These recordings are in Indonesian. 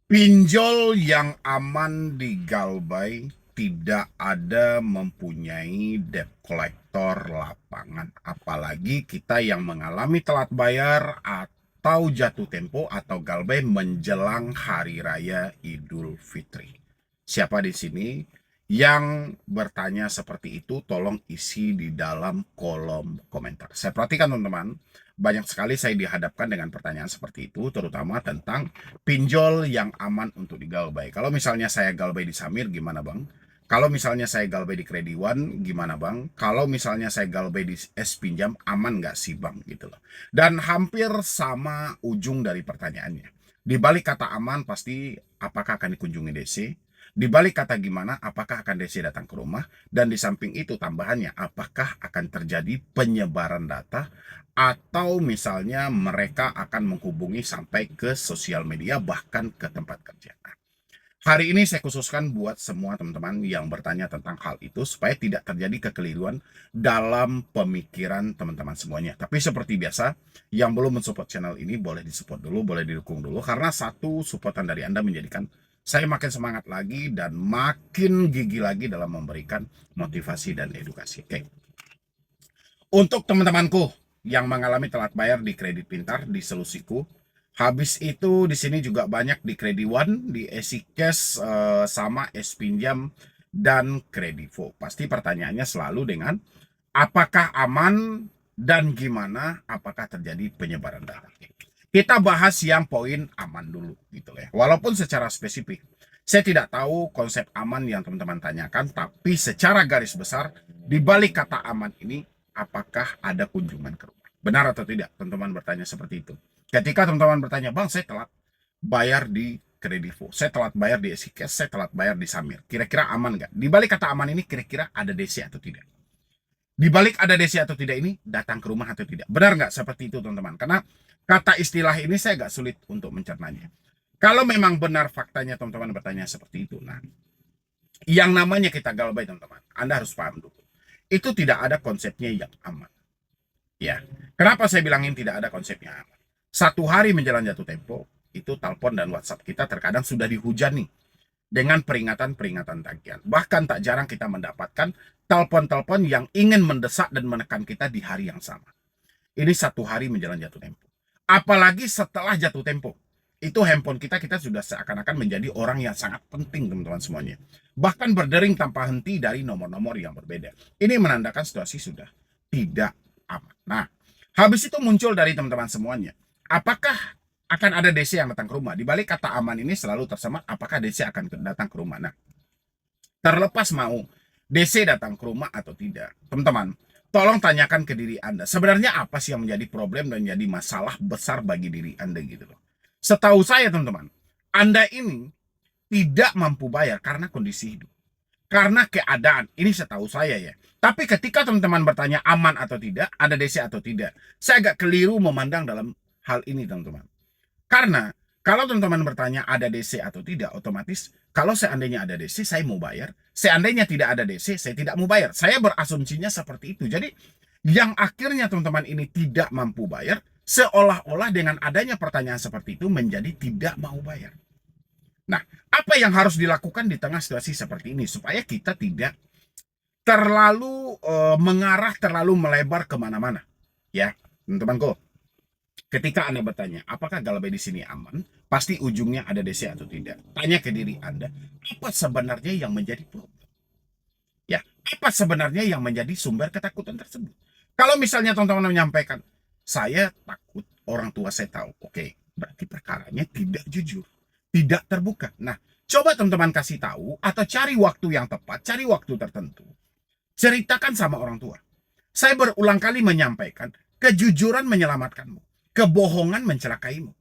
Pinjol yang aman di Galbay tidak ada mempunyai debt collector lapangan. Apalagi kita yang mengalami telat bayar atau jatuh tempo atau Galbay menjelang Hari Raya Idul Fitri. Siapa di sini yang bertanya seperti itu, tolong isi di dalam kolom komentar. Saya perhatikan teman-teman, banyak sekali saya dihadapkan dengan pertanyaan seperti itu, terutama tentang pinjol yang aman untuk digalbay. Kalau misalnya saya galbay di Samir, gimana bang? Kalau misalnya saya galbay di Kredi One, gimana bang? Kalau misalnya saya galbay di S Pinjam, aman nggak sih bang? Gitu loh. Dan hampir sama ujung dari pertanyaannya. Di balik kata aman, pasti apakah akan dikunjungi DC? Di balik kata gimana, apakah akan DC datang ke rumah? Dan di samping itu tambahannya, apakah akan terjadi penyebaran data? Atau misalnya mereka akan menghubungi sampai ke sosial media, bahkan ke tempat kerja. Hari ini saya khususkan buat semua teman-teman yang bertanya tentang hal itu supaya tidak terjadi kekeliruan dalam pemikiran teman-teman semuanya. Tapi seperti biasa, yang belum mensupport channel ini boleh disupport dulu, boleh didukung dulu, karena satu supportan dari Anda menjadikan saya makin semangat lagi dan makin gigih lagi dalam memberikan motivasi dan edukasi. Oke. Untuk teman-temanku yang mengalami telat bayar di kredit pintar, di Selusiku, habis itu di sini juga banyak di Kredi One, di EasyCash, sama S Pinjam dan Kredivo. Pasti pertanyaannya selalu dengan apakah aman dan gimana apakah terjadi penyebaran data. Kita bahas yang poin aman dulu gitu ya. Walaupun secara spesifik saya tidak tahu konsep aman yang teman-teman tanyakan, tapi secara garis besar di balik kata aman ini apakah ada kunjungan ke rumah? Benar atau tidak? Teman-teman bertanya seperti itu. Ketika teman-teman bertanya, "Bang, saya telat bayar di Kredivo, saya telat bayar di EasyCash, saya telat bayar di Samir. Kira-kira aman nggak?" Di balik kata aman ini kira-kira ada DC atau tidak? Di balik ada DC atau tidak ini datang ke rumah atau tidak? Benar nggak seperti itu teman-teman? Karena kata istilah ini saya agak sulit untuk mencernanya. Kalau memang benar faktanya teman-teman bertanya seperti itu, nah yang namanya kita galbay teman-teman, Anda harus paham dulu. Itu tidak ada konsepnya yang aman. Ya, kenapa saya bilangin tidak ada konsepnya aman? Satu hari menjelang jatuh tempo, itu telepon dan WhatsApp kita terkadang sudah dihujani dengan peringatan-peringatan tagihan. Bahkan tak jarang kita mendapatkan telepon-telepon yang ingin mendesak dan menekan kita di hari yang sama. Ini satu hari menjelang jatuh tempo. Apalagi setelah jatuh tempo. Itu handphone kita sudah seakan-akan menjadi orang yang sangat penting teman-teman semuanya. Bahkan berdering tanpa henti dari nomor-nomor yang berbeda. Ini menandakan situasi sudah tidak aman. Nah, habis itu muncul dari teman-teman semuanya. Apakah akan ada DC yang datang ke rumah? Di balik kata aman ini selalu tersemat apakah DC akan datang ke rumah. Nah, terlepas mau DC datang ke rumah atau tidak, teman-teman, tolong tanyakan ke diri Anda, sebenarnya apa sih yang menjadi problem dan menjadi masalah besar bagi diri Anda gitu loh. Setahu saya teman-teman, Anda ini tidak mampu bayar karena kondisi hidup. Karena keadaan, ini setahu saya ya. Tapi ketika teman-teman bertanya aman atau tidak, ada DC atau tidak, saya agak keliru memandang dalam hal ini teman-teman. Karena kalau teman-teman bertanya ada DC atau tidak, otomatis kalau seandainya ada DC, saya mau bayar. Seandainya tidak ada DC, saya tidak mau bayar. Saya berasumsinya seperti itu. Jadi yang akhirnya teman-teman ini tidak mampu bayar, seolah-olah dengan adanya pertanyaan seperti itu menjadi tidak mau bayar. Nah, apa yang harus dilakukan di tengah situasi seperti ini supaya kita tidak terlalu mengarah, terlalu melebar kemana-mana? Ya, teman-temanku. Ketika Anda bertanya, apakah Galbay di sini aman? Pasti ujungnya ada DC atau tidak. Tanya ke diri Anda, apa sebenarnya yang menjadi problem? Ya, apa sebenarnya yang menjadi sumber ketakutan tersebut? Kalau misalnya teman-teman menyampaikan, saya takut orang tua saya tahu. Oke, berarti perkaranya tidak jujur, tidak terbuka. Nah, coba teman-teman kasih tahu atau cari waktu yang tepat, cari waktu tertentu. Ceritakan sama orang tua. Saya berulang kali menyampaikan, kejujuran menyelamatkanmu. Kebohongan mencelakaimu.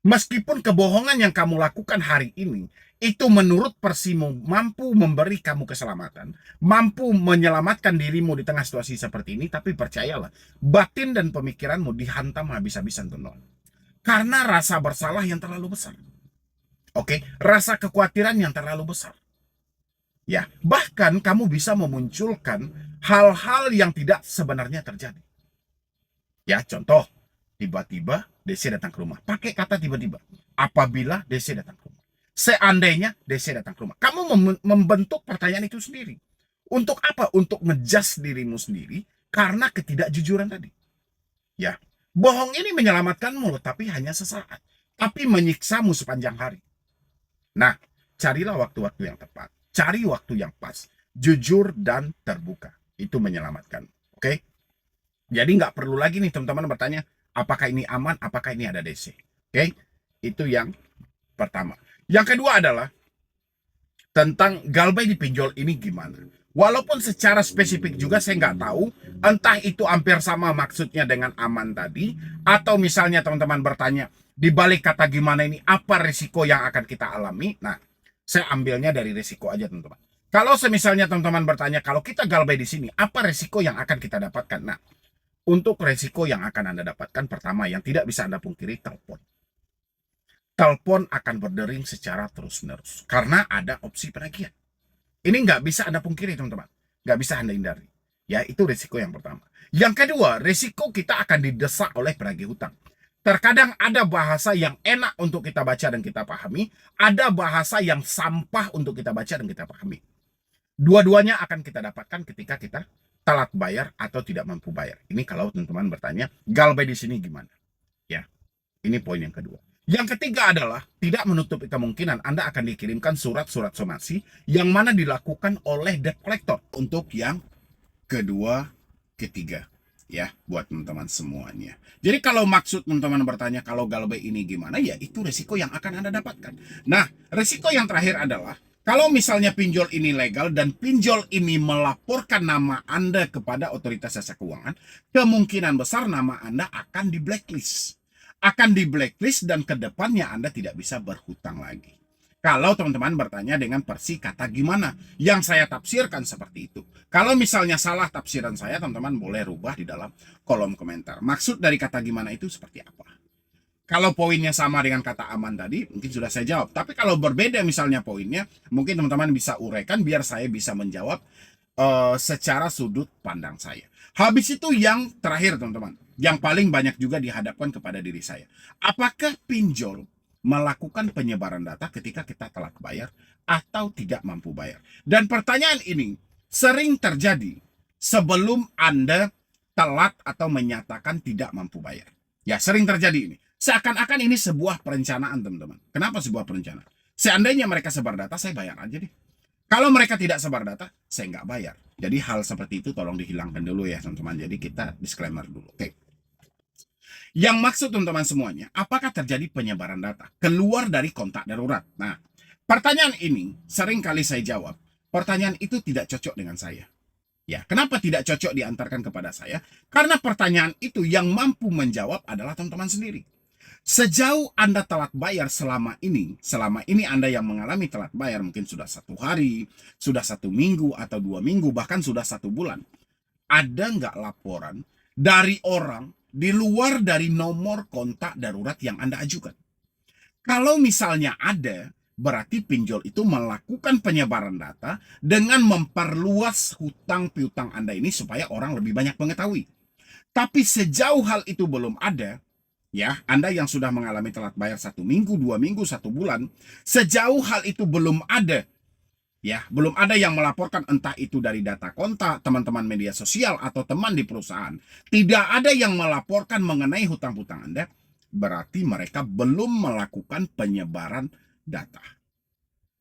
Meskipun kebohongan yang kamu lakukan hari ini, itu menurut Persimu mampu memberi kamu keselamatan, mampu menyelamatkan dirimu di tengah situasi seperti ini, tapi percayalah, batin dan pemikiranmu dihantam habis-habisan tuh. Karena rasa bersalah yang terlalu besar. Oke, rasa kekhawatiran yang terlalu besar. Ya, bahkan kamu bisa memunculkan hal-hal yang tidak sebenarnya terjadi. Ya, contoh, tiba-tiba DC datang ke rumah. Pakai kata tiba-tiba. Apabila DC datang ke rumah. Seandainya DC datang ke rumah, kamu membentuk pertanyaan itu sendiri. Untuk apa? Untuk ngejudge dirimu sendiri karena ketidakjujuran tadi. Ya, bohong ini menyelamatkanmu loh, tapi hanya sesaat. Tapi menyiksamu sepanjang hari. Nah, carilah waktu-waktu yang tepat. Cari waktu yang pas. Jujur dan terbuka. Itu menyelamatkan. Oke? Jadi nggak perlu lagi nih teman-teman bertanya, apakah ini aman, apakah ini ada DC. Oke? Itu yang pertama. Yang kedua adalah tentang galbay di pinjol ini gimana. Walaupun secara spesifik juga saya nggak tahu, entah itu hampir sama maksudnya dengan aman tadi, atau misalnya teman-teman bertanya, di balik kata gimana ini, apa risiko yang akan kita alami? Nah, saya ambilnya dari risiko aja teman-teman. Kalau semisalnya teman-teman bertanya, kalau kita galbay di sini, apa risiko yang akan kita dapatkan? Nah, untuk risiko yang akan Anda dapatkan, pertama yang tidak bisa Anda pungkiri, telepon. Telepon akan berdering secara terus-menerus, karena ada opsi penagihan. Ini nggak bisa Anda pungkiri, teman-teman. Nggak bisa Anda hindari. Ya, itu risiko yang pertama. Yang kedua, risiko kita akan didesak oleh penagih hutang. Terkadang ada bahasa yang enak untuk kita baca dan kita pahami, ada bahasa yang sampah untuk kita baca dan kita pahami. Dua-duanya akan kita dapatkan ketika kita telat bayar atau tidak mampu bayar. Ini kalau teman-teman bertanya, galbay di sini gimana? Ya, ini poin yang kedua. Yang ketiga adalah tidak menutup kemungkinan Anda akan dikirimkan surat-surat somasi yang mana dilakukan oleh debt collector untuk yang kedua, ketiga. Ya, buat teman-teman semuanya. Jadi kalau maksud teman-teman bertanya kalau galbay ini gimana, ya itu resiko yang akan Anda dapatkan. Nah, resiko yang terakhir adalah kalau misalnya pinjol ini legal dan pinjol ini melaporkan nama Anda kepada otoritas jasa keuangan, kemungkinan besar nama Anda akan di blacklist. Akan di blacklist dan kedepannya Anda tidak bisa berhutang lagi. Kalau teman-teman bertanya dengan versi kata gimana, yang saya tafsirkan seperti itu. Kalau misalnya salah tafsiran saya, teman-teman boleh rubah di dalam kolom komentar. Maksud dari kata gimana itu seperti apa? Kalau poinnya sama dengan kata aman tadi, mungkin sudah saya jawab. Tapi kalau berbeda misalnya poinnya, mungkin teman-teman bisa uraikan biar saya bisa menjawab secara sudut pandang saya. Habis itu yang terakhir teman-teman, yang paling banyak juga dihadapkan kepada diri saya. Apakah pinjol melakukan penyebaran data ketika kita telat bayar atau tidak mampu bayar? Dan pertanyaan ini sering terjadi sebelum Anda telat atau menyatakan tidak mampu bayar. Ya, sering terjadi ini. Seakan-akan ini sebuah perencanaan teman-teman. Kenapa sebuah perencanaan? Seandainya mereka sebar data, saya bayar aja deh. Kalau mereka tidak sebar data, saya nggak bayar. Jadi hal seperti itu tolong dihilangkan dulu ya teman-teman. Jadi kita disclaimer dulu. Oke. Yang maksud teman-teman semuanya, apakah terjadi penyebaran data keluar dari kontak darurat? Nah, pertanyaan ini sering kali saya jawab. Pertanyaan itu tidak cocok dengan saya. Ya, kenapa tidak cocok diantarkan kepada saya? Karena pertanyaan itu yang mampu menjawab adalah teman-teman sendiri. Sejauh Anda telat bayar selama ini Anda yang mengalami telat bayar mungkin sudah 1 hari, sudah 1 minggu atau 2 minggu, bahkan sudah 1 bulan. Ada nggak laporan dari orang di luar dari nomor kontak darurat yang Anda ajukan? Kalau misalnya ada, berarti pinjol itu melakukan penyebaran data dengan memperluas hutang piutang Anda ini supaya orang lebih banyak mengetahui. Tapi sejauh hal itu belum ada, ya, Anda yang sudah mengalami telat bayar 1 minggu, 2 minggu, 1 bulan, sejauh hal itu belum ada, ya, belum ada yang melaporkan entah itu dari data kontak, teman-teman media sosial, atau teman di perusahaan. Tidak ada yang melaporkan mengenai hutang-hutang Anda, berarti mereka belum melakukan penyebaran data.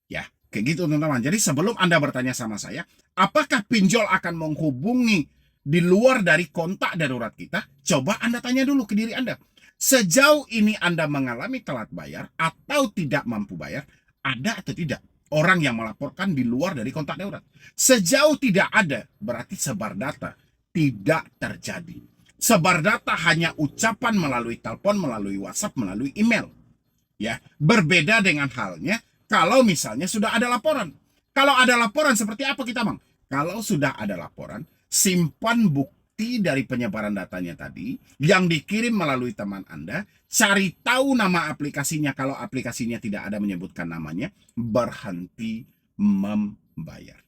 Ya, kayak gitu teman-teman. Jadi sebelum Anda bertanya sama saya, apakah pinjol akan menghubungi di luar dari kontak darurat kita? Coba Anda tanya dulu ke diri Anda. Sejauh ini Anda mengalami telat bayar atau tidak mampu bayar, ada atau tidak orang yang melaporkan di luar dari kontak darurat? Sejauh tidak ada, berarti sebar data tidak terjadi. Sebar data hanya ucapan melalui telepon, melalui WhatsApp, melalui email. Ya, berbeda dengan halnya kalau misalnya sudah ada laporan. Kalau ada laporan seperti apa kita, Bang? Kalau sudah ada laporan, simpan bukti dari penyebaran datanya tadi yang dikirim melalui teman Anda, cari tahu nama aplikasinya. Kalau aplikasinya tidak ada menyebutkan namanya, berhenti membayar.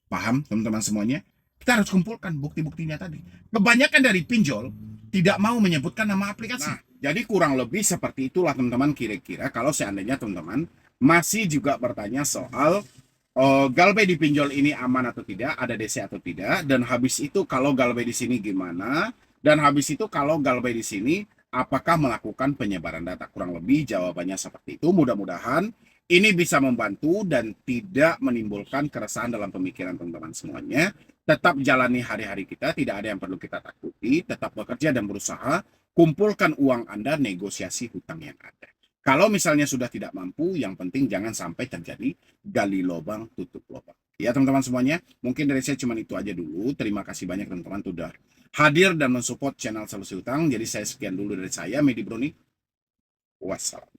Paham teman-teman semuanya? Kita harus kumpulkan bukti-buktinya tadi. Kebanyakan dari pinjol tidak mau menyebutkan nama aplikasi. Nah, jadi kurang lebih seperti itulah teman-teman kira-kira kalau seandainya teman-teman masih juga bertanya soal Galbay di pinjol ini aman atau tidak, ada DC atau tidak, dan habis itu kalau Galbay di sini gimana, dan habis itu kalau Galbay di sini apakah melakukan penyebaran data. Kurang lebih jawabannya seperti itu. Mudah-mudahan ini bisa membantu dan tidak menimbulkan keresahan dalam pemikiran teman-teman semuanya. Tetap jalani hari-hari kita, tidak ada yang perlu kita takuti, tetap bekerja dan berusaha, kumpulkan uang Anda, negosiasi hutang yang ada. Kalau misalnya sudah tidak mampu, yang penting jangan sampai terjadi gali lubang, tutup lubang. Ya teman-teman semuanya, mungkin dari saya cuma itu aja dulu. Terima kasih banyak teman-teman sudah hadir dan mensupport channel Solusi Utang. Jadi saya sekian dulu dari saya, Medi Broni. Wassalam.